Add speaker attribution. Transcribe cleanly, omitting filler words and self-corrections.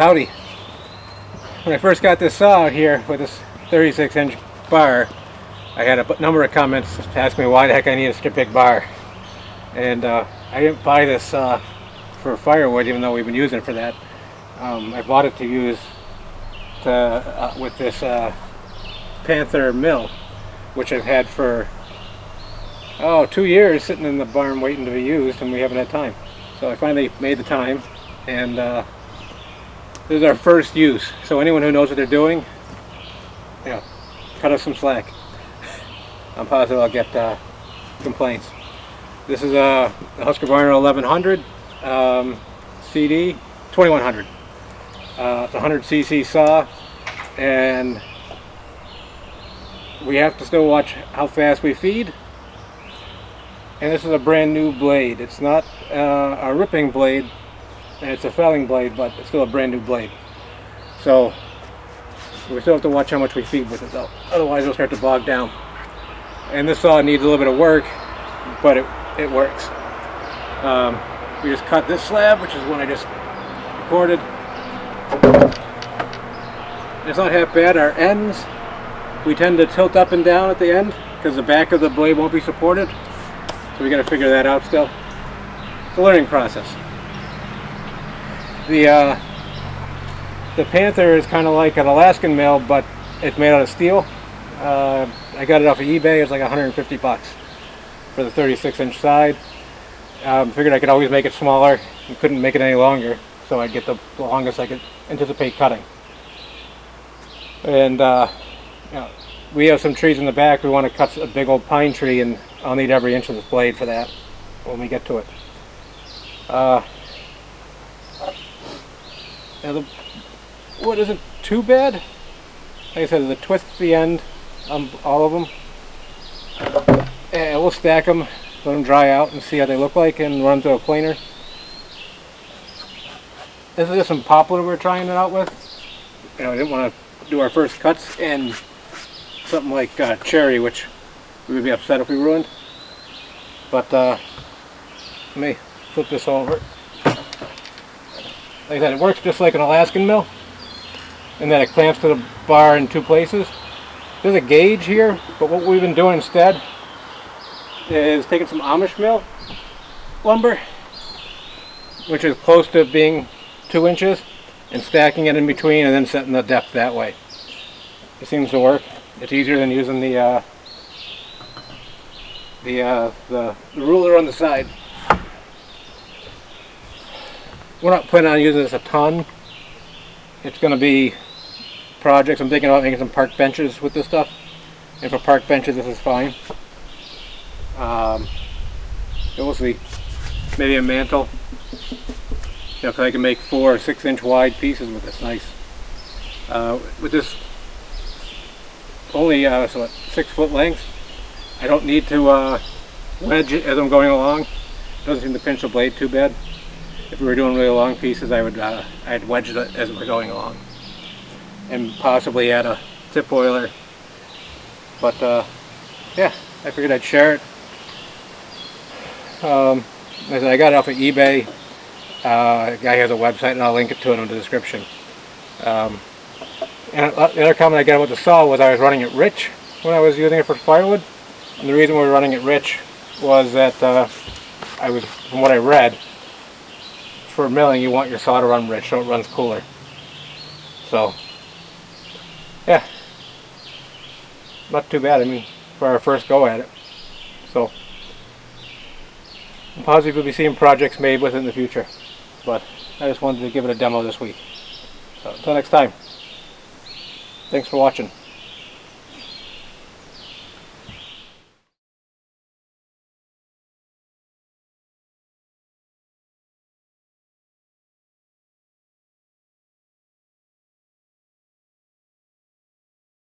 Speaker 1: howdy. When I first got this saw out here with this 36-inch bar, I had a number of comments asking me why the heck I needed such a big bar. And I didn't buy this for firewood, even though we've been using it for that. I bought it to use with this PantherMill, which I've had for 2 years sitting in the barn waiting to be used, and we haven't had time. So I finally made the time, and this is our first use. So anyone who knows what they're doing, cut us some slack. I'm positive I'll get complaints. This is a Husqvarna 1100 CD 2100. It's a 100cc saw, and we have to still watch how fast we feed. And this is a brand new blade. It's not a ripping blade, and it's a felling blade, but it's still a brand new blade. So we still have to watch how much we feed with it, though. Otherwise it'll start to bog down. And this saw needs a little bit of work, but it works. We just cut this slab, which is one I just recorded. It's not half bad. Our ends, we tend to tilt up and down at the end because the back of the blade won't be supported. So we got to figure that out still. It's a learning process. The Panther is kind of like an Alaskan mill, but it's made out of steel. I got it off of eBay. It's like 150 bucks for the 36-inch side. Figured I could always make it smaller and couldn't make it any longer, so I'd get the longest I could anticipate cutting. And we have some trees in the back. We want to cut a big old pine tree, and I'll need every inch of this blade for that when we get to it. Now the wood isn't too bad. Like I said, the twist at the end on all of them. And we'll stack them, let them dry out and see how they look like, and run through a planer. This is just some poplar we're trying it out with. We didn't want to do our first cuts in something like cherry, which we would be upset if we ruined. But let me flip this over. Like I said, it works just like an Alaskan mill, and then it clamps to the bar in two places. There's a gauge here, but what we've been doing instead is taking some Amish mill lumber, which is close to being 2 inches, and stacking it in between and then setting the depth that way. It seems to work. It's easier than using the ruler on the side. We're not planning on using this a ton. It's going to be projects. I'm thinking about making some park benches with this stuff, and for park benches this is fine. We'll see. Maybe a mantle. Because I can make 4 or 6 inch wide pieces with this. Nice. With this only 6 foot length, I don't need to wedge it as I'm going along. It doesn't seem to pinch the blade too bad. If we were doing really long pieces, I'd wedge it as we're going along, and possibly add a tip oiler. But yeah, I figured I'd share it. I got it off of eBay. The guy has a website, and I'll link it to it in the description. And the other comment I got about the saw was I was running it rich when I was using it for firewood. And the reason we were running it rich was that from what I read, for milling you want your saw to run rich so it runs cooler. So yeah, not too bad. I mean, for our first go at it. So I'm positive we'll be seeing projects made with it in the future. But I just wanted to give it a demo this week. So until next time, thanks for watching.